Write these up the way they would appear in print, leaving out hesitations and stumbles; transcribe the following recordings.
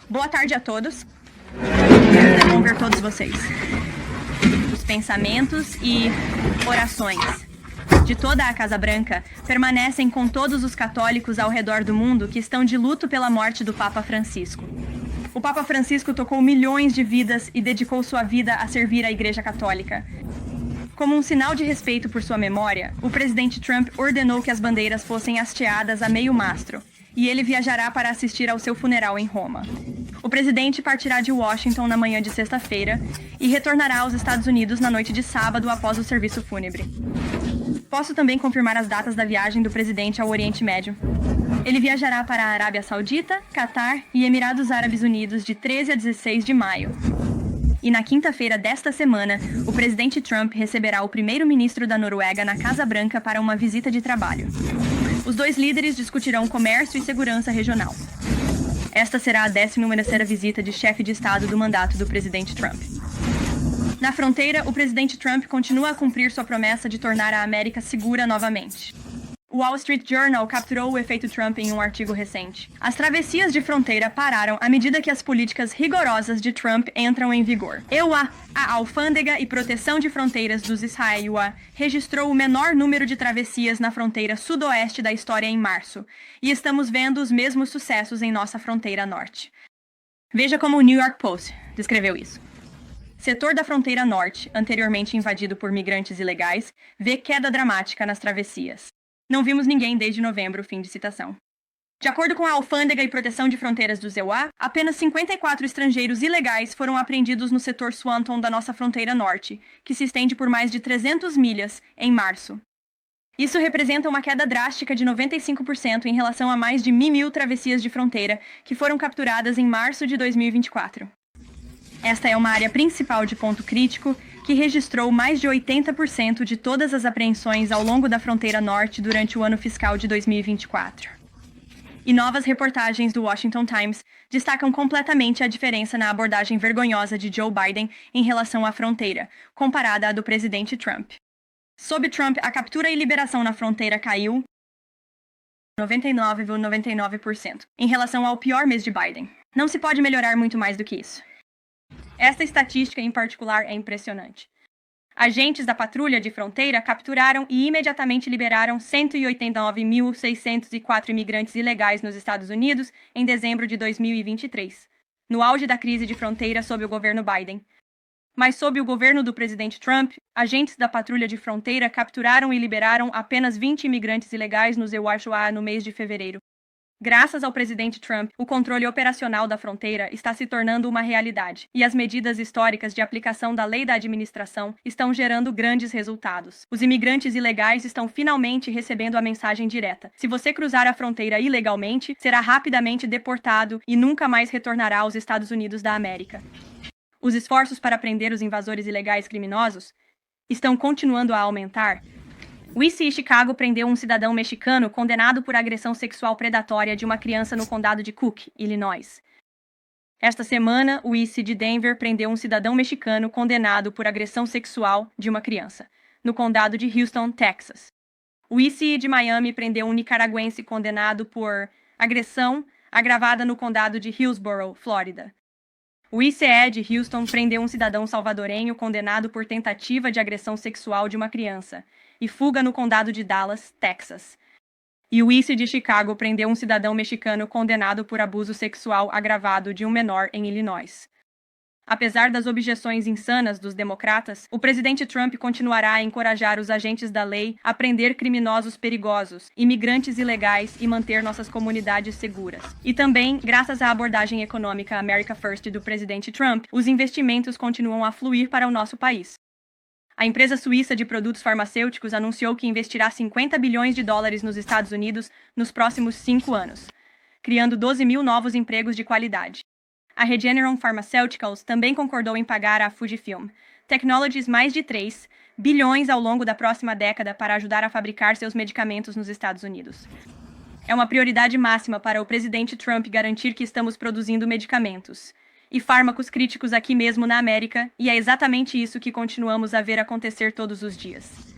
Boa tarde a todos. É bom ver todos vocês. Os pensamentos e orações de toda a Casa Branca permanecem com todos os católicos ao redor do mundo que estão de luto pela morte do Papa Francisco. O Papa Francisco tocou milhões de vidas e dedicou sua vida a servir a Igreja Católica. Como um sinal de respeito por sua memória, o presidente Trump ordenou que as bandeiras fossem hasteadas a meio mastro, e ele viajará para assistir ao seu funeral em Roma. O presidente partirá de Washington na manhã de sexta-feira e retornará aos Estados Unidos na noite de sábado após o serviço fúnebre. Posso também confirmar as datas da viagem do presidente ao Oriente Médio. Ele viajará para a Arábia Saudita, Catar e Emirados Árabes Unidos de 13 a 16 de maio. E na quinta-feira desta semana, o presidente Trump receberá o primeiro-ministro da Noruega na Casa Branca para uma visita de trabalho. Os dois líderes discutirão comércio e segurança regional. Esta será a 13ª visita de chefe de Estado do mandato do presidente Trump. Na fronteira, o presidente Trump continua a cumprir sua promessa de tornar a América segura novamente. O Wall Street Journal capturou o efeito Trump em um artigo recente. As travessias de fronteira pararam à medida que as políticas rigorosas de Trump entram em vigor. A Alfândega e Proteção de Fronteiras dos Israel registrou o menor número de travessias na fronteira sudoeste da história em março, e estamos vendo os mesmos sucessos em nossa fronteira norte. Veja como o New York Post descreveu isso. Setor da fronteira norte, anteriormente invadido por migrantes ilegais, vê queda dramática nas travessias. Não vimos ninguém desde novembro, fim de citação. De acordo com a Alfândega e Proteção de Fronteiras do EUA, apenas 54 estrangeiros ilegais foram apreendidos no setor Swanton da nossa fronteira norte, que se estende por mais de 300 milhas, em março. Isso representa uma queda drástica de 95% em relação a mais de 1.000 travessias de fronteira que foram capturadas em março de 2024. Esta é uma área principal de ponto crítico que registrou mais de 80% de todas as apreensões ao longo da fronteira norte durante o ano fiscal de 2024. E novas reportagens do Washington Times destacam completamente a diferença na abordagem vergonhosa de Joe Biden em relação à fronteira, comparada à do presidente Trump. Sob Trump, a captura e liberação na fronteira caiu 99,99% em relação ao pior mês de Biden. Não se pode melhorar muito mais do que isso. Esta estatística em particular é impressionante. Agentes da patrulha de fronteira capturaram e imediatamente liberaram 189.604 imigrantes ilegais nos Estados Unidos em dezembro de 2023, no auge da crise de fronteira sob o governo Biden. Mas sob o governo do presidente Trump, agentes da patrulha de fronteira capturaram e liberaram apenas 20 imigrantes ilegais nos EUA no mês de fevereiro. Graças ao presidente Trump, o controle operacional da fronteira está se tornando uma realidade, e as medidas históricas de aplicação da lei da administração estão gerando grandes resultados. Os imigrantes ilegais estão finalmente recebendo a mensagem direta: se você cruzar a fronteira ilegalmente, será rapidamente deportado e nunca mais retornará aos Estados Unidos da América. Os esforços para prender os invasores ilegais criminosos estão continuando a aumentar. O ICE Chicago prendeu um cidadão mexicano condenado por agressão sexual predatória de uma criança no condado de Cook, Illinois. Esta semana, o ICE de Denver prendeu um cidadão mexicano condenado por agressão sexual de uma criança, no condado de Houston, Texas. O ICE de Miami prendeu um nicaragüense condenado por agressão agravada no condado de Hillsborough, Flórida. O ICE de Houston prendeu um cidadão salvadorenho condenado por tentativa de agressão sexual de uma criança e fuga no condado de Dallas, Texas. E o ICE de Chicago prendeu um cidadão mexicano condenado por abuso sexual agravado de um menor em Illinois. Apesar das objeções insanas dos democratas, o presidente Trump continuará a encorajar os agentes da lei a prender criminosos perigosos, imigrantes ilegais e manter nossas comunidades seguras. E também, graças à abordagem econômica America First do presidente Trump, os investimentos continuam a fluir para o nosso país. A empresa suíça de produtos farmacêuticos anunciou que investirá 50 bilhões de dólares nos Estados Unidos nos próximos 5 anos, criando 12 mil novos empregos de qualidade. A Regeneron Pharmaceuticals também concordou em pagar à Fujifilm Technologies mais de 3 bilhões ao longo da próxima década para ajudar a fabricar seus medicamentos nos Estados Unidos. É uma prioridade máxima para o presidente Trump garantir que estamos produzindo medicamentos e fármacos críticos aqui mesmo na América, e é exatamente isso que continuamos a ver acontecer todos os dias.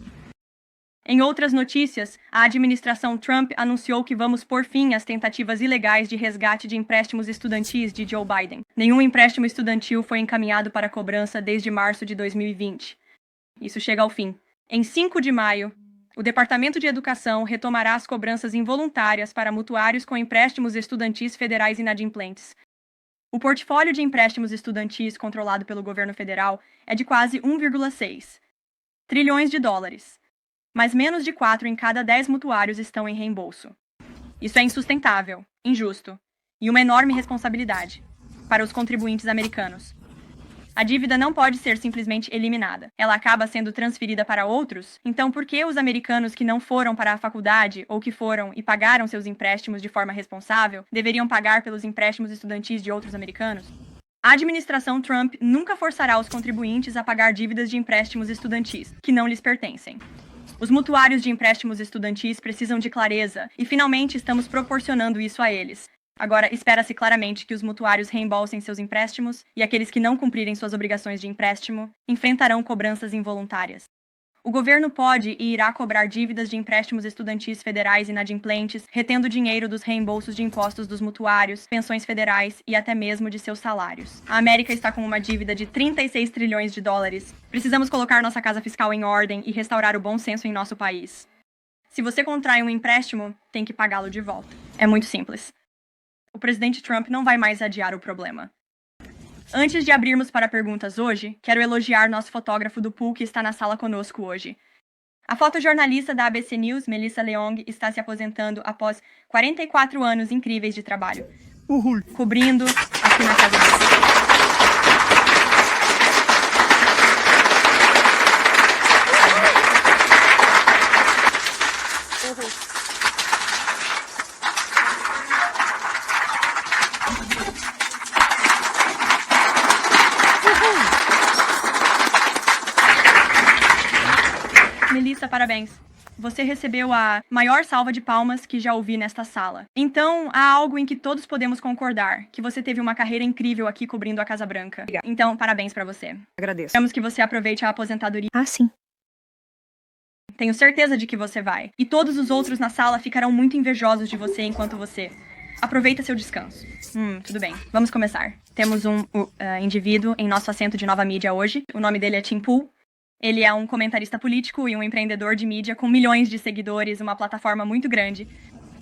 Em outras notícias, a administração Trump anunciou que vamos pôr fim às tentativas ilegais de resgate de empréstimos estudantis de Joe Biden. Nenhum empréstimo estudantil foi encaminhado para cobrança desde março de 2020. Isso chega ao fim. Em 5 de maio, o Departamento de Educação retomará as cobranças involuntárias para mutuários com empréstimos estudantis federais inadimplentes. O portfólio de empréstimos estudantis controlado pelo governo federal é de quase 1,6 trilhões de dólares. Mas menos de 4 em cada 10 mutuários estão em reembolso. Isso é insustentável, injusto e uma enorme responsabilidade para os contribuintes americanos. A dívida não pode ser simplesmente eliminada. Ela acaba sendo transferida para outros. Então, por que os americanos que não foram para a faculdade ou que foram e pagaram seus empréstimos de forma responsável deveriam pagar pelos empréstimos estudantis de outros americanos? A administração Trump nunca forçará os contribuintes a pagar dívidas de empréstimos estudantis que não lhes pertencem. Os mutuários de empréstimos estudantis precisam de clareza e finalmente estamos proporcionando isso a eles. Agora, espera-se claramente que os mutuários reembolsem seus empréstimos e aqueles que não cumprirem suas obrigações de empréstimo enfrentarão cobranças involuntárias. O governo pode e irá cobrar dívidas de empréstimos estudantis federais inadimplentes, retendo dinheiro dos reembolsos de impostos dos mutuários, pensões federais e até mesmo de seus salários. A América está com uma dívida de 36 trilhões de dólares. Precisamos colocar nossa casa fiscal em ordem e restaurar o bom senso em nosso país. Se você contrai um empréstimo, tem que pagá-lo de volta. É muito simples. O presidente Trump não vai mais adiar o problema. Antes de abrirmos para perguntas hoje, quero elogiar nosso fotógrafo do pool que está na sala conosco hoje. A fotojornalista da ABC News, Melissa Leong, está se aposentando após 44 anos incríveis de trabalho, cobrindo aqui na casa dela. Melissa, parabéns. Você recebeu a maior salva de palmas que já ouvi nesta sala. Então, há algo em que todos podemos concordar, que você teve uma carreira incrível aqui cobrindo a Casa Branca. Obrigada. Então, parabéns pra você. Agradeço. Esperamos que você aproveite a aposentadoria. Sim. Tenho certeza de que você vai. E todos os outros na sala ficarão muito invejosos de você enquanto você aproveita seu descanso. Tudo bem. Vamos começar. Temos um indivíduo em nosso assento de nova mídia hoje. O nome dele é Tim Pool. Ele é um comentarista político e um empreendedor de mídia com milhões de seguidores, uma plataforma muito grande.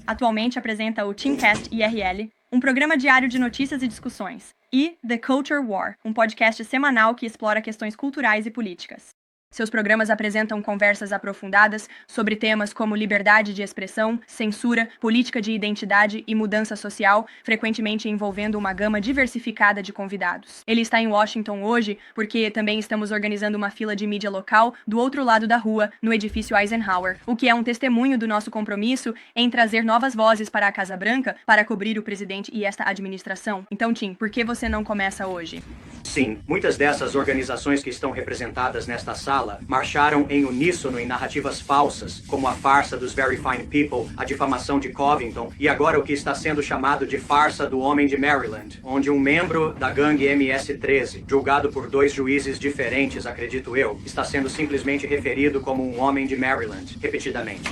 Atualmente apresenta o Timcast IRL, um programa diário de notícias e discussões, e The Culture War, um podcast semanal que explora questões culturais e políticas. Seus programas apresentam conversas aprofundadas sobre temas como liberdade de expressão, censura, política de identidade e mudança social, frequentemente envolvendo uma gama diversificada de convidados. Ele está em Washington hoje porque também estamos organizando uma fila de mídia local do outro lado da rua, no edifício Eisenhower, o que é um testemunho do nosso compromisso em trazer novas vozes para a Casa Branca para cobrir o presidente e esta administração. Então, Tim, por que você não começa hoje? Sim, muitas dessas organizações que estão representadas nesta sala marcharam em uníssono em narrativas falsas, como a farsa dos Very Fine People, a difamação de Covington e agora o que está sendo chamado de farsa do homem de Maryland, onde um membro da gangue MS-13, julgado por 2 juízes diferentes, acredito eu, está sendo simplesmente referido como um homem de Maryland, repetidamente.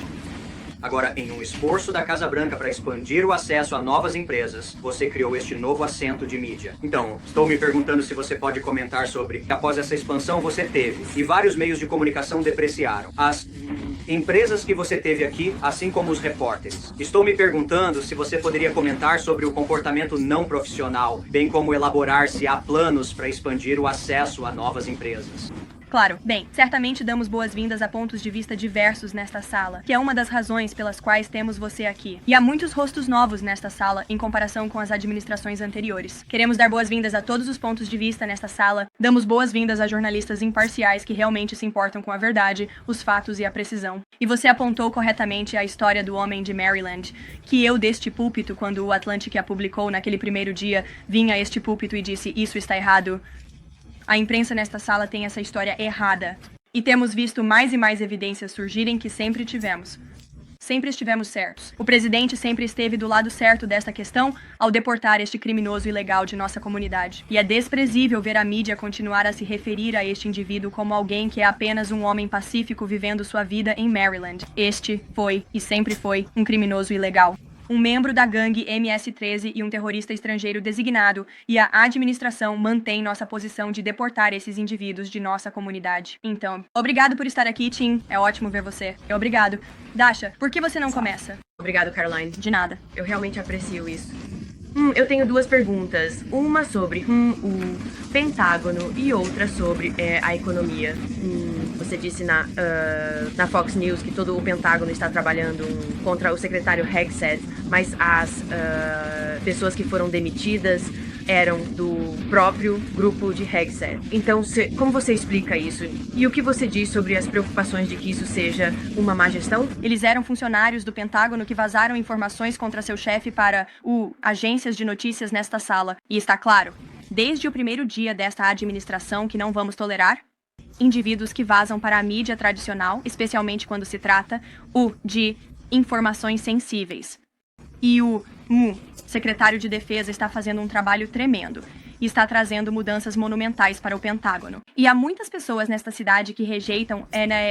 Agora, em um esforço da Casa Branca para expandir o acesso a novas empresas, você criou este novo assento de mídia. Então, estou me perguntando se você pode comentar sobre, após essa expansão você teve, e vários meios de comunicação depreciaram, as empresas que você teve aqui, assim como os repórteres. Estou me perguntando se você poderia comentar sobre o comportamento não profissional, bem como elaborar se há planos para expandir o acesso a novas empresas. Claro. Bem, certamente damos boas-vindas a pontos de vista diversos nesta sala, que é uma das razões pelas quais temos você aqui. E há muitos rostos novos nesta sala em comparação com as administrações anteriores. Queremos dar boas-vindas a todos os pontos de vista nesta sala. Damos boas-vindas a jornalistas imparciais que realmente se importam com a verdade, os fatos e a precisão. E você apontou corretamente a história do homem de Maryland, que eu deste púlpito, quando o Atlantic a publicou naquele primeiro dia, vim a este púlpito e disse, isso está errado. A imprensa nesta sala tem essa história errada. E temos visto mais e mais evidências surgirem que sempre tivemos. Sempre estivemos certos. O presidente sempre esteve do lado certo desta questão ao deportar este criminoso ilegal de nossa comunidade. E é desprezível ver a mídia continuar a se referir a este indivíduo como alguém que é apenas um homem pacífico vivendo sua vida em Maryland. Este foi, e sempre foi, um criminoso ilegal. Um membro da gangue MS-13 e um terrorista estrangeiro designado, e a administração mantém nossa posição de deportar esses indivíduos de nossa comunidade. Então, obrigado por estar aqui, Tim. É ótimo ver você. Obrigado. Dasha, por que você não começa? Obrigado, Caroline. De nada. Eu realmente aprecio isso. Eu tenho duas perguntas. Uma sobre o Pentágono e outra sobre a economia. Você disse na Fox News que todo o Pentágono está trabalhando contra o secretário Hegseth, mas as pessoas que foram demitidas eram do próprio grupo de Hegseth. Então, como você explica isso? E o que você diz sobre as preocupações de que isso seja uma má gestão? Eles eram funcionários do Pentágono que vazaram informações contra seu chefe para agências de notícias nesta sala. E está claro, desde o primeiro dia desta administração que não vamos tolerar indivíduos que vazam para a mídia tradicional, especialmente quando se trata de informações sensíveis. E o secretário de Defesa está fazendo um trabalho tremendo e está trazendo mudanças monumentais para o Pentágono. E há muitas pessoas nesta cidade que rejeitam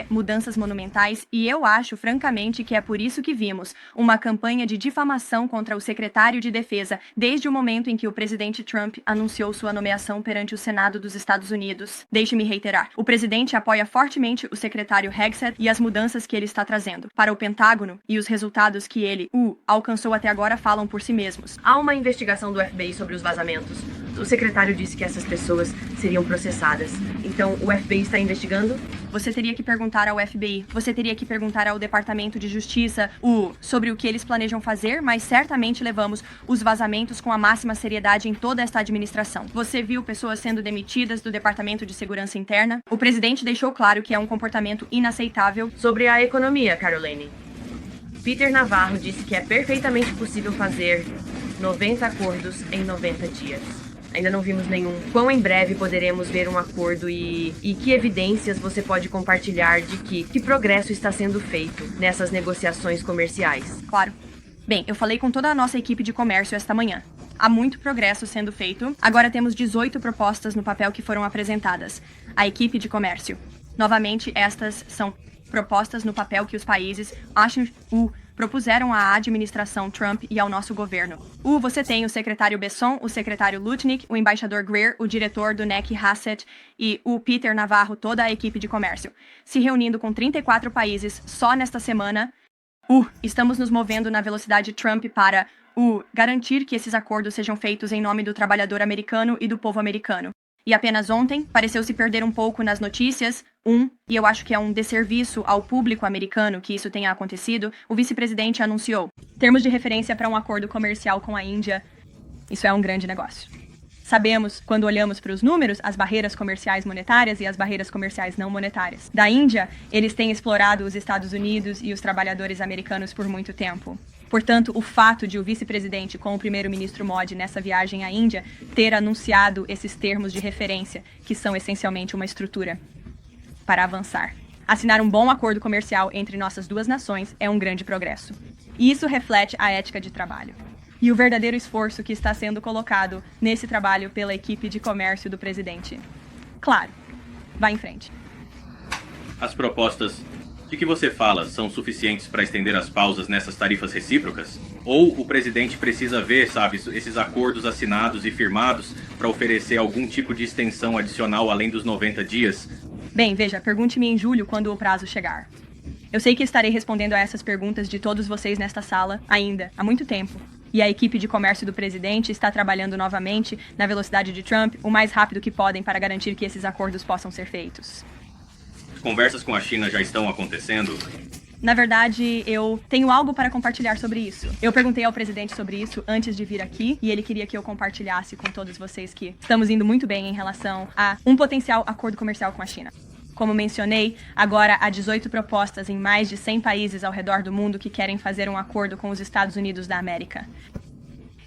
mudanças monumentais, e eu acho, francamente, que é por isso que vimos uma campanha de difamação contra o secretário de Defesa desde o momento em que o presidente Trump anunciou sua nomeação perante o Senado dos Estados Unidos. Deixe-me reiterar, o presidente apoia fortemente o secretário Hegseth e as mudanças que ele está trazendo para o Pentágono, e os resultados que ele alcançou até agora falam por si mesmos. Há uma investigação do FBI sobre os vazamentos. O secretário disse que essas pessoas seriam processadas. Então, o FBI está investigando? Você teria que perguntar ao FBI. Você teria que perguntar ao Departamento de Justiça sobre o que eles planejam fazer, mas certamente levamos os vazamentos com a máxima seriedade em toda esta administração. Você viu pessoas sendo demitidas do Departamento de Segurança Interna? O presidente deixou claro que é um comportamento inaceitável. Sobre a economia, Caroline. Peter Navarro disse que é perfeitamente possível fazer 90 acordos em 90 dias. Ainda não vimos nenhum. Quão em breve poderemos ver um acordo e que evidências você pode compartilhar de que progresso está sendo feito nessas negociações comerciais? Claro. Bem, eu falei com toda a nossa equipe de comércio esta manhã. Há muito progresso sendo feito. Agora temos 18 propostas no papel que foram apresentadas. A equipe de comércio. Novamente, estas são propostas no papel que os países propuseram à administração Trump e ao nosso governo. Você tem o secretário Besson, o secretário Lutnick, o embaixador Greer, o diretor do NEC Hassett e o Peter Navarro, toda a equipe de comércio, se reunindo com 34 países só nesta semana. Estamos nos movendo na velocidade Trump para garantir que esses acordos sejam feitos em nome do trabalhador americano e do povo americano. E apenas ontem, pareceu se perder um pouco nas notícias, e eu acho que é um desserviço ao público americano que isso tenha acontecido, o vice-presidente anunciou termos de referência para um acordo comercial com a Índia. Isso é um grande negócio. Sabemos, quando olhamos para os números, as barreiras comerciais monetárias e as barreiras comerciais não monetárias. Da Índia, eles têm explorado os Estados Unidos e os trabalhadores americanos por muito tempo. Portanto, o fato de o vice-presidente com o primeiro-ministro Modi nessa viagem à Índia ter anunciado esses termos de referência, que são essencialmente uma estrutura para avançar. Assinar um bom acordo comercial entre nossas duas nações é um grande progresso. E isso reflete a ética de trabalho e o verdadeiro esforço que está sendo colocado nesse trabalho pela equipe de comércio do presidente. Claro, vá em frente. As propostas de que você fala são suficientes para estender as pausas nessas tarifas recíprocas? Ou o presidente precisa ver, esses acordos assinados e firmados para oferecer algum tipo de extensão adicional além dos 90 dias? Bem, veja, pergunte-me em julho quando o prazo chegar. Eu sei que estarei respondendo a essas perguntas de todos vocês nesta sala ainda há muito tempo. E a equipe de comércio do presidente está trabalhando novamente na velocidade de Trump o mais rápido que podem para garantir que esses acordos possam ser feitos. Conversas com a China já estão acontecendo? Na verdade, eu tenho algo para compartilhar sobre isso. Eu perguntei ao presidente sobre isso antes de vir aqui, e ele queria que eu compartilhasse com todos vocês que estamos indo muito bem em relação a um potencial acordo comercial com a China. Como mencionei, agora há 18 propostas em mais de 100 países ao redor do mundo que querem fazer um acordo com os Estados Unidos da América.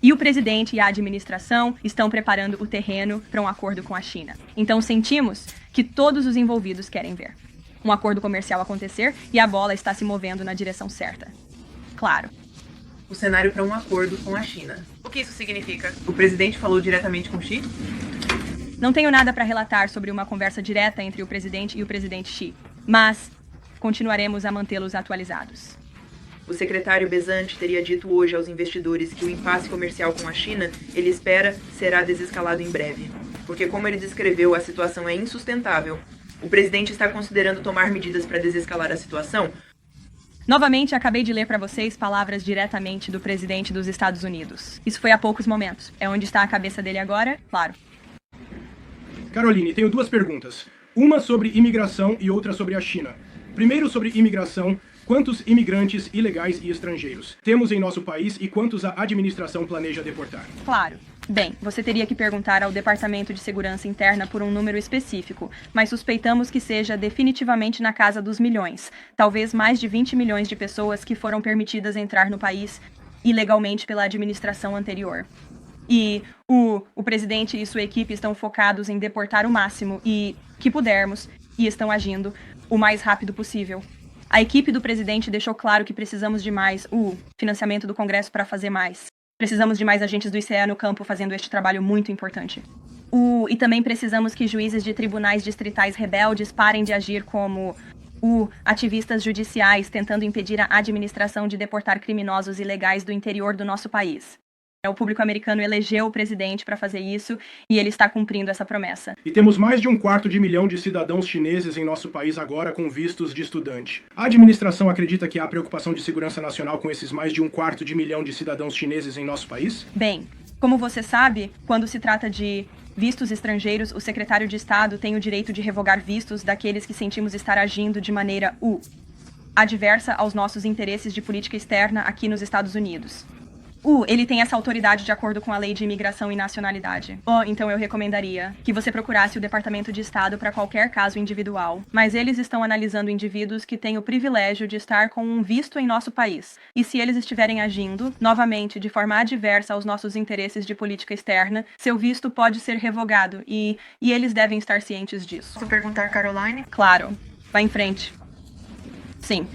E o presidente e a administração estão preparando o terreno para um acordo com a China. Então sentimos que todos os envolvidos querem ver um acordo comercial acontecer e a bola está se movendo na direção certa. Claro. O cenário para um acordo com a China. O que isso significa? O presidente falou diretamente com Xi? Não tenho nada para relatar sobre uma conversa direta entre o presidente e o presidente Xi, mas continuaremos a mantê-los atualizados. O secretário Bezante teria dito hoje aos investidores que o impasse comercial com a China, ele espera, será desescalado em breve. Porque, como ele descreveu, a situação é insustentável. O presidente está considerando tomar medidas para desescalar a situação? Novamente, acabei de ler para vocês palavras diretamente do presidente dos Estados Unidos. Isso foi há poucos momentos. É onde está a cabeça dele agora? Claro. Caroline, tenho duas perguntas. Uma sobre imigração e outra sobre a China. Primeiro sobre imigração. Quantos imigrantes ilegais e estrangeiros temos em nosso país e quantos a administração planeja deportar? Claro. Bem, você teria que perguntar ao Departamento de Segurança Interna por um número específico, mas suspeitamos que seja definitivamente na casa dos milhões. Talvez mais de 20 milhões de pessoas que foram permitidas entrar no país ilegalmente pela administração anterior. E o presidente e sua equipe estão focados em deportar o máximo que pudermos e estão agindo o mais rápido possível. A equipe do presidente deixou claro que precisamos de mais financiamento do Congresso para fazer mais. Precisamos de mais agentes do ICE no campo fazendo este trabalho muito importante. E também precisamos que juízes de tribunais distritais rebeldes parem de agir como ativistas judiciais tentando impedir a administração de deportar criminosos ilegais do interior do nosso país. O público americano elegeu o presidente para fazer isso e ele está cumprindo essa promessa. E temos mais de 1/4 de milhão de cidadãos chineses em nosso país agora com vistos de estudante. A administração acredita que há preocupação de segurança nacional com esses mais de 1/4 de milhão de cidadãos chineses em nosso país? Bem, como você sabe, quando se trata de vistos estrangeiros, o secretário de Estado tem o direito de revogar vistos daqueles que sentimos estar agindo de maneira adversa aos nossos interesses de política externa aqui nos Estados Unidos. Ele tem essa autoridade de acordo com a Lei de Imigração e Nacionalidade. Então eu recomendaria que você procurasse o Departamento de Estado para qualquer caso individual. Mas eles estão analisando indivíduos que têm o privilégio de estar com um visto em nosso país. E se eles estiverem agindo, novamente, de forma adversa aos nossos interesses de política externa, seu visto pode ser revogado. E eles devem estar cientes disso. Posso perguntar, Caroline? Claro. Vá em frente. Sim.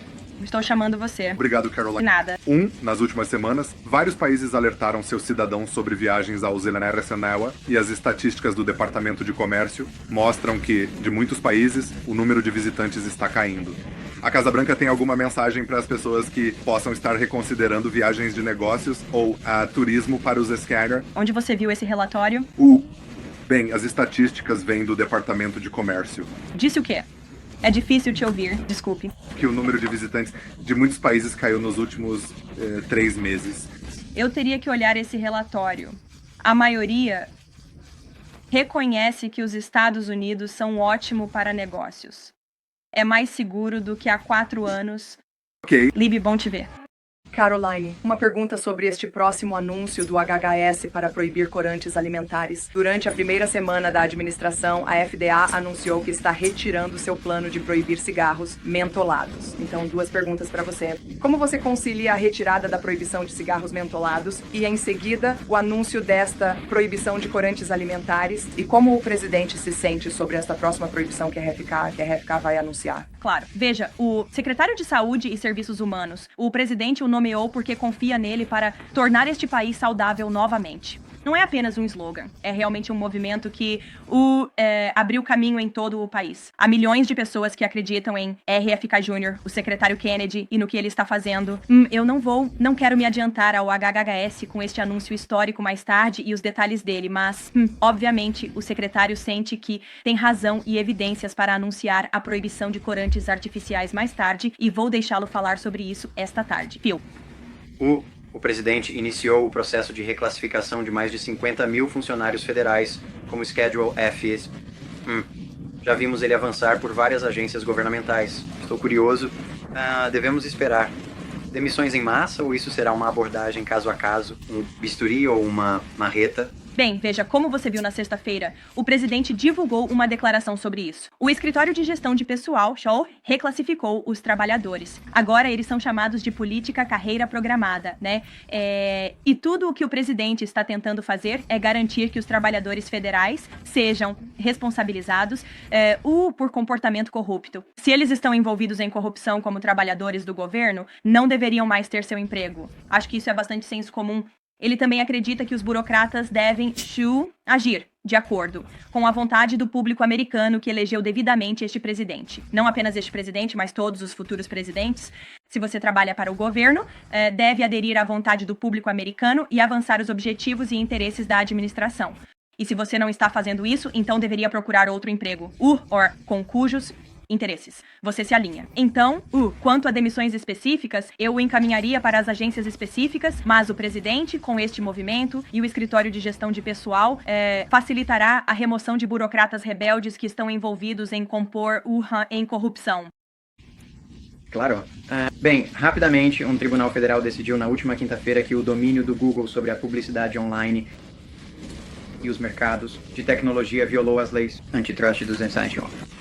Estou chamando você. Obrigado, Caroline. Nada. Nas últimas semanas, vários países alertaram seus cidadãos sobre viagens ao Zelenera e as estatísticas do Departamento de Comércio mostram que, de muitos países, o número de visitantes está caindo. A Casa Branca tem alguma mensagem para as pessoas que possam estar reconsiderando viagens de negócios ou turismo para os Scanner? Onde você viu esse relatório? Bem, as estatísticas vêm do Departamento de Comércio. Disse o quê? É difícil te ouvir, desculpe. Que o número de visitantes de muitos países caiu nos últimos 3 meses. Eu teria que olhar esse relatório. A maioria reconhece que os Estados Unidos são ótimo para negócios. É mais seguro do que há 4 anos. Ok. Libby, bom te ver. Caroline, uma pergunta sobre este próximo anúncio do HHS para proibir corantes alimentares. Durante a primeira semana da administração, a FDA anunciou que está retirando seu plano de proibir cigarros mentolados. Então, 2 perguntas para você. Como você concilia a retirada da proibição de cigarros mentolados e, em seguida, o anúncio desta proibição de corantes alimentares? E como o presidente se sente sobre esta próxima proibição que a RFK vai anunciar? Claro. Veja, o secretário de Saúde e Serviços Humanos, o presidente o nomeou porque confia nele para tornar este país saudável novamente. Não é apenas um slogan, é realmente um movimento que abriu caminho em todo o país. Há milhões de pessoas que acreditam em RFK Jr., o secretário Kennedy, e no que ele está fazendo. Eu não quero me adiantar ao HHS com este anúncio histórico mais tarde e os detalhes dele, mas, obviamente, o secretário sente que tem razão e evidências para anunciar a proibição de corantes artificiais mais tarde, e vou deixá-lo falar sobre isso esta tarde. Phil. O presidente iniciou o processo de reclassificação de mais de 50 mil funcionários federais como Schedule F. Já vimos ele avançar por várias agências governamentais. Estou curioso. Devemos esperar. Demissões em massa ou isso será uma abordagem caso a caso? Um bisturi ou uma marreta? Bem, veja, como você viu na sexta-feira, o presidente divulgou uma declaração sobre isso. O escritório de gestão de pessoal, Shaw, reclassificou os trabalhadores. Agora eles são chamados de política carreira programada, né? E tudo o que o presidente está tentando fazer é garantir que os trabalhadores federais sejam responsabilizados por comportamento corrupto. Se eles estão envolvidos em corrupção como trabalhadores do governo, não deveriam mais ter seu emprego. Acho que isso é bastante senso comum. Ele também acredita que os burocratas devem agir de acordo com a vontade do público americano que elegeu devidamente este presidente. Não apenas este presidente, mas todos os futuros presidentes. Se você trabalha para o governo, deve aderir à vontade do público americano e avançar os objetivos e interesses da administração. E se você não está fazendo isso, então deveria procurar outro emprego, com cujos interesses você se alinha. Então, quanto a demissões específicas, eu o encaminharia para as agências específicas, mas o presidente, com este movimento, e o escritório de gestão de pessoal, facilitará a remoção de burocratas rebeldes que estão envolvidos em compor em corrupção. Claro. Bem, rapidamente, um tribunal federal decidiu na última quinta-feira que o domínio do Google sobre a publicidade online e os mercados de tecnologia violou as leis antitrust dos Estados Unidos.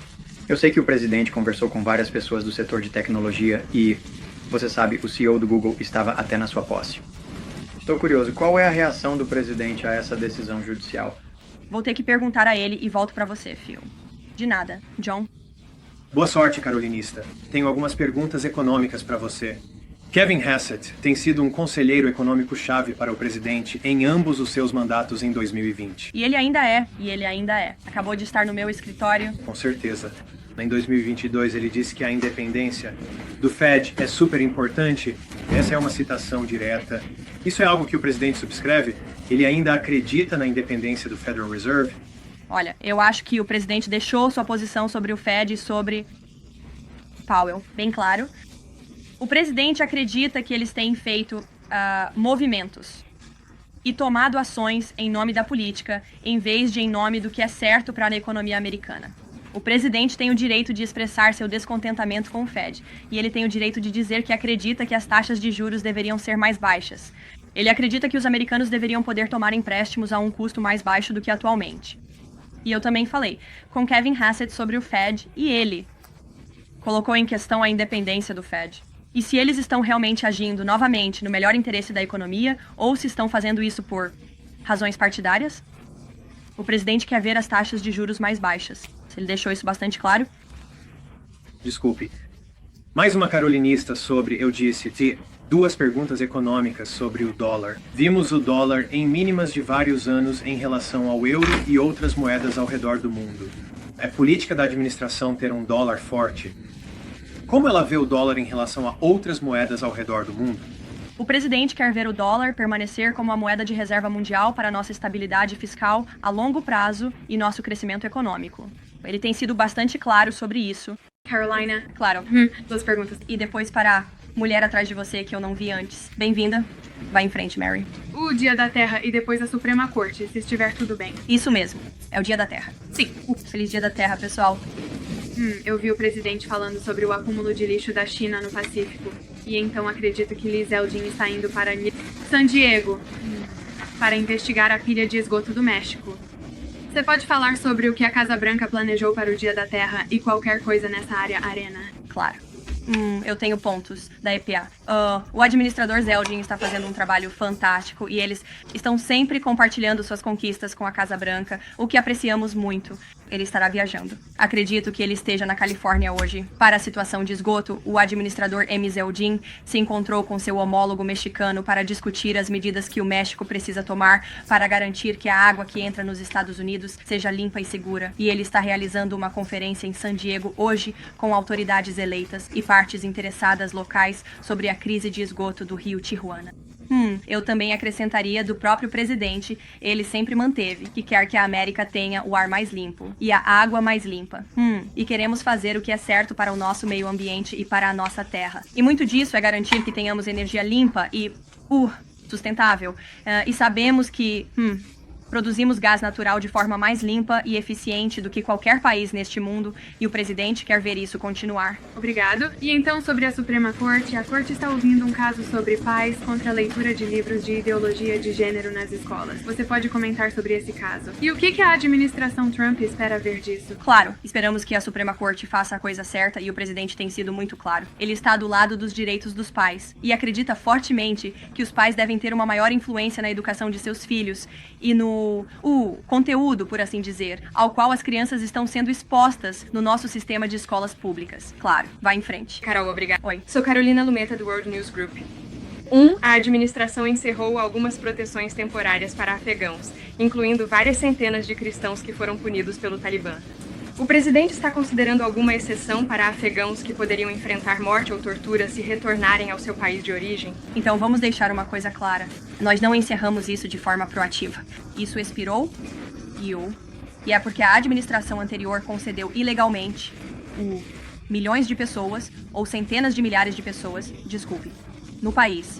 Eu sei que o presidente conversou com várias pessoas do setor de tecnologia e, você sabe, o CEO do Google estava até na sua posse. Estou curioso, qual é a reação do presidente a essa decisão judicial? Vou ter que perguntar a ele e volto para você, Phil. De nada, John. Boa sorte, carolinista. Tenho algumas perguntas econômicas para você. Kevin Hassett tem sido um conselheiro econômico-chave para o presidente em ambos os seus mandatos em 2020. E ele ainda é. Acabou de estar no meu escritório. Com certeza. Em 2022, ele disse que a independência do Fed é super importante. Essa é uma citação direta. Isso é algo que o presidente subscreve? Ele ainda acredita na independência do Federal Reserve? Olha, eu acho que o presidente deixou sua posição sobre o Fed e sobre Powell bem claro. O presidente acredita que eles têm feito movimentos e tomado ações em nome da política, em vez de em nome do que é certo para a economia americana. O presidente tem o direito de expressar seu descontentamento com o Fed, e ele tem o direito de dizer que acredita que as taxas de juros deveriam ser mais baixas. Ele acredita que os americanos deveriam poder tomar empréstimos a um custo mais baixo do que atualmente. E eu também falei com Kevin Hassett sobre o Fed, e ele colocou em questão a independência do Fed. E se eles estão realmente agindo novamente no melhor interesse da economia, ou se estão fazendo isso por razões partidárias? O presidente quer ver as taxas de juros mais baixas. Ele deixou isso bastante claro. Desculpe. Mais uma carolinista sobre, eu disse, duas perguntas econômicas sobre o dólar. Vimos o dólar em mínimas de vários anos em relação ao euro e outras moedas ao redor do mundo. É política da administração ter um dólar forte? Como ela vê o dólar em relação a outras moedas ao redor do mundo? O presidente quer ver o dólar permanecer como a moeda de reserva mundial para nossa estabilidade fiscal a longo prazo e nosso crescimento econômico. Ele tem sido bastante claro sobre isso. Carolina. Claro. Duas perguntas. E depois para a mulher atrás de você que eu não vi antes. Bem-vinda. Vai em frente, Mary. O Dia da Terra e depois a Suprema Corte, se estiver tudo bem. Isso mesmo. É o Dia da Terra. Sim. Feliz Dia da Terra, pessoal. Eu vi o presidente falando sobre o acúmulo de lixo da China no Pacífico. E então acredito que Liz Zeldin está indo para San Diego para investigar a pilha de esgoto do México. Você pode falar sobre o que a Casa Branca planejou para o Dia da Terra e qualquer coisa nessa área arena? Claro. Eu tenho pontos da EPA. O administrador Zeldin está fazendo um trabalho fantástico e eles estão sempre compartilhando suas conquistas com a Casa Branca, o que apreciamos muito. Ele estará viajando. Acredito que ele esteja na Califórnia hoje. Para a situação de esgoto, o administrador M. Zeldin se encontrou com seu homólogo mexicano para discutir as medidas que o México precisa tomar para garantir que a água que entra nos Estados Unidos seja limpa e segura. E ele está realizando uma conferência em San Diego hoje com autoridades eleitas e partes interessadas locais sobre a crise de esgoto do rio Tijuana. Eu também acrescentaria do próprio presidente, ele sempre manteve que quer que a América tenha o ar mais limpo e a água mais limpa. E queremos fazer o que é certo para o nosso meio ambiente e para a nossa terra. E muito disso é garantir que tenhamos energia limpa e sustentável. E sabemos que Produzimos gás natural de forma mais limpa e eficiente do que qualquer país neste mundo e o presidente quer ver isso continuar. Obrigado. E então, sobre a Suprema Corte, a Corte está ouvindo um caso sobre pais contra a leitura de livros de ideologia de gênero nas escolas. Você pode comentar sobre esse caso? E o que a administração Trump espera ver disso? Claro, esperamos que a Suprema Corte faça a coisa certa e o presidente tem sido muito claro. Ele está do lado dos direitos dos pais e acredita fortemente que os pais devem ter uma maior influência na educação de seus filhos e no conteúdo, por assim dizer, ao qual as crianças estão sendo expostas no nosso sistema de escolas públicas. Claro, vá em frente. Carol, obrigada. Oi. Sou Carolina Lumeta, do World News Group. A administração encerrou algumas proteções temporárias para afegãos, incluindo várias centenas de cristãos que foram punidos pelo Talibã. O presidente está considerando alguma exceção para afegãos que poderiam enfrentar morte ou tortura se retornarem ao seu país de origem? Então vamos deixar uma coisa clara. Nós não encerramos isso de forma proativa. Isso expirou e é porque a administração anterior concedeu ilegalmente milhões de pessoas, ou centenas de milhares de pessoas, no país.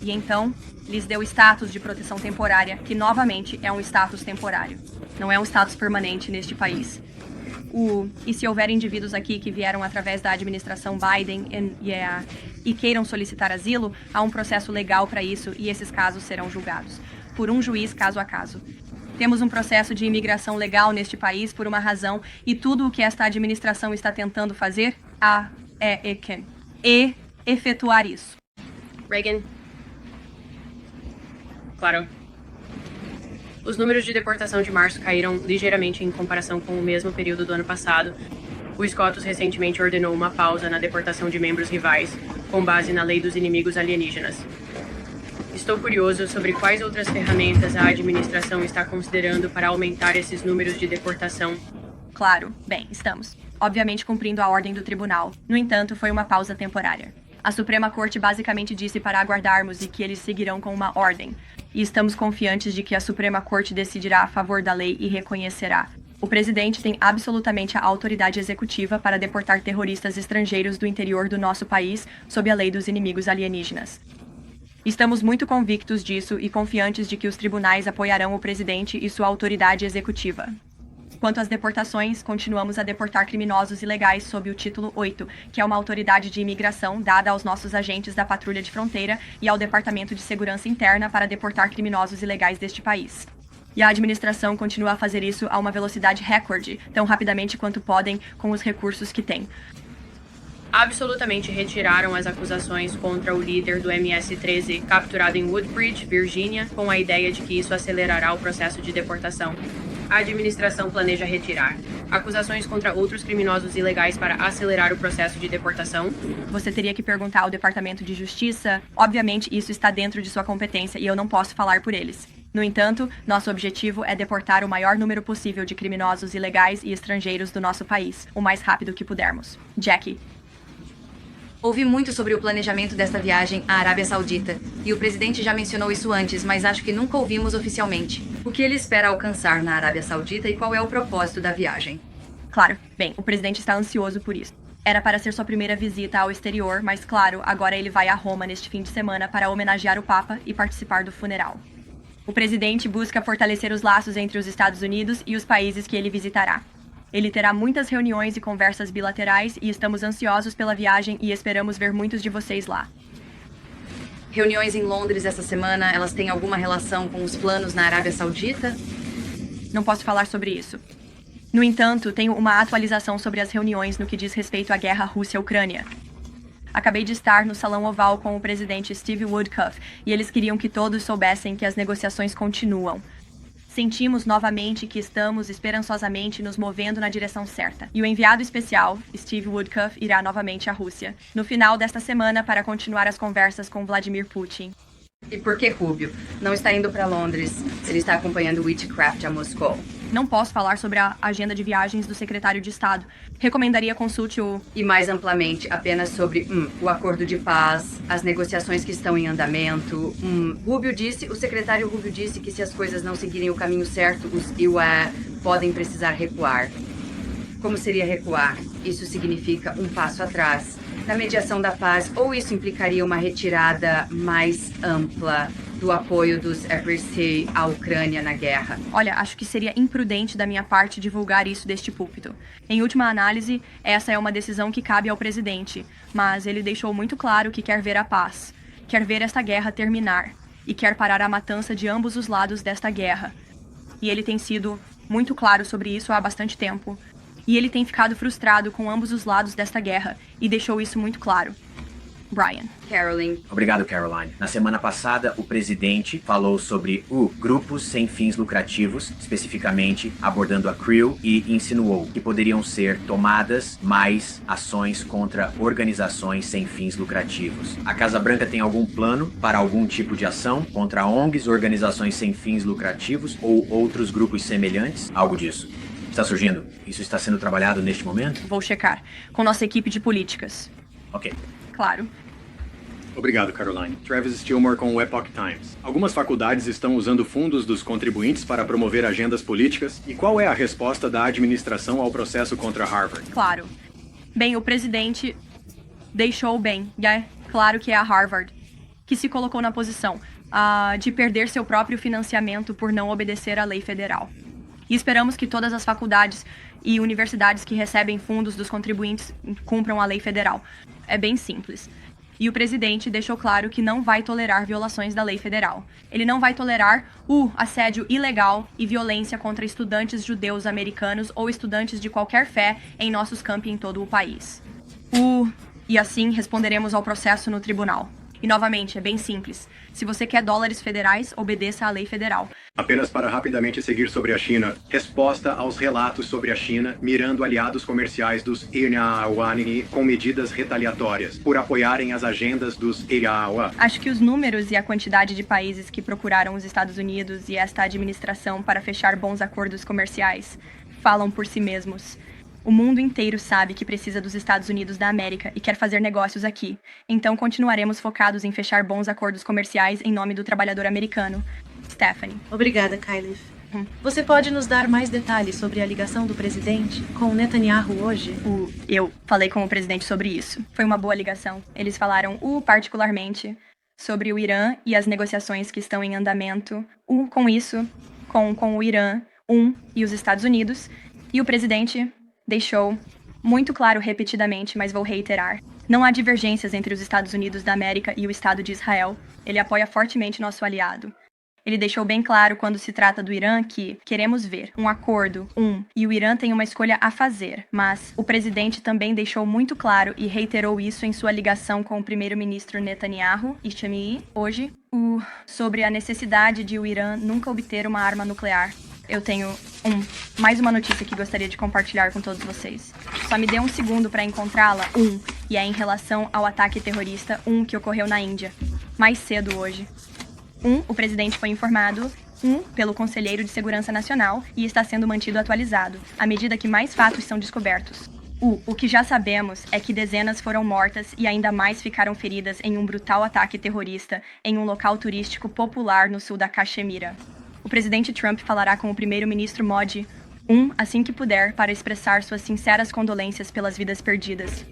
E então lhes deu status de proteção temporária, que novamente é um status temporário. Não é um status permanente neste país. E se houver indivíduos aqui que vieram através da administração Biden e queiram solicitar asilo, há um processo legal para isso e esses casos serão julgados por um juiz caso a caso. Temos um processo de imigração legal neste país por uma razão e tudo o que esta administração está tentando fazer é efetuar isso. Reagan. Claro. Os números de deportação de março caíram ligeiramente em comparação com o mesmo período do ano passado. O SCOTUS recentemente ordenou uma pausa na deportação de membros rivais, com base na lei dos inimigos alienígenas. Estou curioso sobre quais outras ferramentas a administração está considerando para aumentar esses números de deportação. Claro, bem, estamos, obviamente, cumprindo a ordem do tribunal. No entanto, foi uma pausa temporária. A Suprema Corte basicamente disse para aguardarmos e que eles seguirão com uma ordem. E estamos confiantes de que a Suprema Corte decidirá a favor da lei e reconhecerá. O presidente tem absolutamente a autoridade executiva para deportar terroristas estrangeiros do interior do nosso país sob a lei dos inimigos alienígenas. Estamos muito convictos disso e confiantes de que os tribunais apoiarão o presidente e sua autoridade executiva. Quanto às deportações, continuamos a deportar criminosos ilegais sob o Título 8, que é uma autoridade de imigração dada aos nossos agentes da Patrulha de Fronteira e ao Departamento de Segurança Interna para deportar criminosos ilegais deste país. E a administração continua a fazer isso a uma velocidade recorde, tão rapidamente quanto podem com os recursos que tem. Absolutamente retiraram as acusações contra o líder do MS-13, capturado em Woodbridge, Virgínia, com a ideia de que isso acelerará o processo de deportação. A administração planeja retirar acusações contra outros criminosos ilegais para acelerar o processo de deportação. Você teria que perguntar ao Departamento de Justiça. Obviamente, isso está dentro de sua competência e eu não posso falar por eles. No entanto, nosso objetivo é deportar o maior número possível de criminosos ilegais e estrangeiros do nosso país, o mais rápido que pudermos. Jackie. Ouvi muito sobre o planejamento desta viagem à Arábia Saudita, e o presidente já mencionou isso antes, mas acho que nunca ouvimos oficialmente. O que ele espera alcançar na Arábia Saudita e qual é o propósito da viagem? Claro, bem, o presidente está ansioso por isso. Era para ser sua primeira visita ao exterior, mas claro, agora ele vai a Roma neste fim de semana para homenagear o Papa e participar do funeral. O presidente busca fortalecer os laços entre os Estados Unidos e os países que ele visitará. Ele terá muitas reuniões e conversas bilaterais e estamos ansiosos pela viagem e esperamos ver muitos de vocês lá. Reuniões em Londres essa semana, elas têm alguma relação com os planos na Arábia Saudita? Não posso falar sobre isso. No entanto, tenho uma atualização sobre as reuniões no que diz respeito à guerra Rússia-Ucrânia. Acabei de estar no Salão Oval com o presidente Steve Woodcuff e eles queriam que todos soubessem que as negociações continuam. Sentimos novamente que estamos esperançosamente nos movendo na direção certa. E o enviado especial, Steve Woodcuff, irá novamente à Rússia no final desta semana para continuar as conversas com Vladimir Putin. E por que Rubio não está indo para Londres? Ele está acompanhando Witchcraft a Moscou. Não posso falar sobre a agenda de viagens do secretário de Estado. Recomendaria consulte o... E mais amplamente, apenas sobre o acordo de paz, as negociações que estão em andamento. O secretário Rubio disse que se as coisas não seguirem o caminho certo, os IUA podem precisar recuar. Como seria recuar? Isso significa um passo atrás na mediação da paz, ou isso implicaria uma retirada mais ampla? do apoio dos FRC à Ucrânia na guerra. Olha, acho que seria imprudente da minha parte divulgar isso deste púlpito. Em última análise, essa é uma decisão que cabe ao presidente, mas ele deixou muito claro que quer ver a paz, quer ver esta guerra terminar e quer parar a matança de ambos os lados desta guerra. E ele tem sido muito claro sobre isso há bastante tempo. E ele tem ficado frustrado com ambos os lados desta guerra e deixou isso muito claro. Brian. Caroline. Obrigado, Caroline. Na semana passada, o presidente falou sobre grupos sem fins lucrativos, especificamente abordando a CREW, e insinuou que poderiam ser tomadas mais ações contra organizações sem fins lucrativos. A Casa Branca tem algum plano para algum tipo de ação contra ONGs, organizações sem fins lucrativos ou outros grupos semelhantes? Algo disso está surgindo? Isso está sendo trabalhado neste momento? Vou checar com nossa equipe de políticas. Ok. Claro. Obrigado, Caroline. Travis Stillmore com o Epoch Times. Algumas faculdades estão usando fundos dos contribuintes para promover agendas políticas. E qual é a resposta da administração ao processo contra Harvard? Claro. Bem, o presidente deixou bem. E é claro que é a Harvard que se colocou na posição de perder seu próprio financiamento por não obedecer à lei federal. E esperamos que todas as faculdades e universidades que recebem fundos dos contribuintes cumpram a lei federal. É bem simples. E o presidente deixou claro que não vai tolerar violações da lei federal. Ele não vai tolerar o assédio ilegal e violência contra estudantes judeus americanos ou estudantes de qualquer fé em nossos campi em todo o país. E assim responderemos ao processo no tribunal. E novamente, é bem simples. Se você quer dólares federais, obedeça à lei federal. Apenas para rapidamente seguir sobre a China, resposta aos relatos sobre a China mirando aliados comerciais dos Irawan com medidas retaliatórias por apoiarem as agendas dos Irawan. Acho que os números e a quantidade de países que procuraram os Estados Unidos e esta administração para fechar bons acordos comerciais falam por si mesmos. O mundo inteiro sabe que precisa dos Estados Unidos da América e quer fazer negócios aqui. Então continuaremos focados em fechar bons acordos comerciais em nome do trabalhador americano. Stephanie. Obrigada, Kylif. Você pode nos dar mais detalhes sobre a ligação do presidente com o Netanyahu hoje? Eu falei com o presidente sobre isso. Foi uma boa ligação. Eles falaram particularmente sobre o Irã e as negociações que estão em andamento. Com isso, com o Irã, e os Estados Unidos. E o presidente deixou muito claro repetidamente, mas vou reiterar. Não há divergências entre os Estados Unidos da América e o Estado de Israel. Ele apoia fortemente nosso aliado. Ele deixou bem claro quando se trata do Irã que queremos ver um acordo, e o Irã tem uma escolha a fazer. Mas o presidente também deixou muito claro e reiterou isso em sua ligação com o primeiro-ministro Netanyahu, Ishmael, hoje, sobre a necessidade de o Irã nunca obter uma arma nuclear. Eu tenho mais uma notícia que gostaria de compartilhar com todos vocês. Só me dê um segundo para encontrá-la, e é em relação ao ataque terrorista, que ocorreu na Índia, mais cedo hoje. O presidente foi informado, pelo Conselheiro de Segurança Nacional e está sendo mantido atualizado, à medida que mais fatos são descobertos. O que já sabemos é que dezenas foram mortas e ainda mais ficaram feridas em um brutal ataque terrorista em um local turístico popular no sul da Caxemira. O presidente Trump falará com o primeiro-ministro Modi, assim que puder, para expressar suas sinceras condolências pelas vidas perdidas.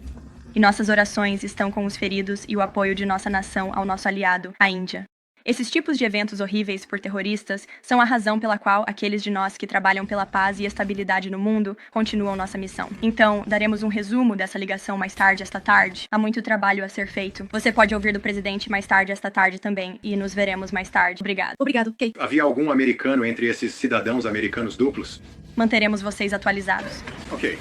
E nossas orações estão com os feridos e o apoio de nossa nação ao nosso aliado, a Índia. Esses tipos de eventos horríveis por terroristas são a razão pela qual aqueles de nós que trabalham pela paz e estabilidade no mundo continuam nossa missão. Então, daremos um resumo dessa ligação mais tarde esta tarde. Há muito trabalho a ser feito. Você pode ouvir do presidente mais tarde esta tarde também, e nos veremos mais tarde. Obrigado, Kate. Havia algum americano entre esses cidadãos americanos duplos? Manteremos vocês atualizados. Ok.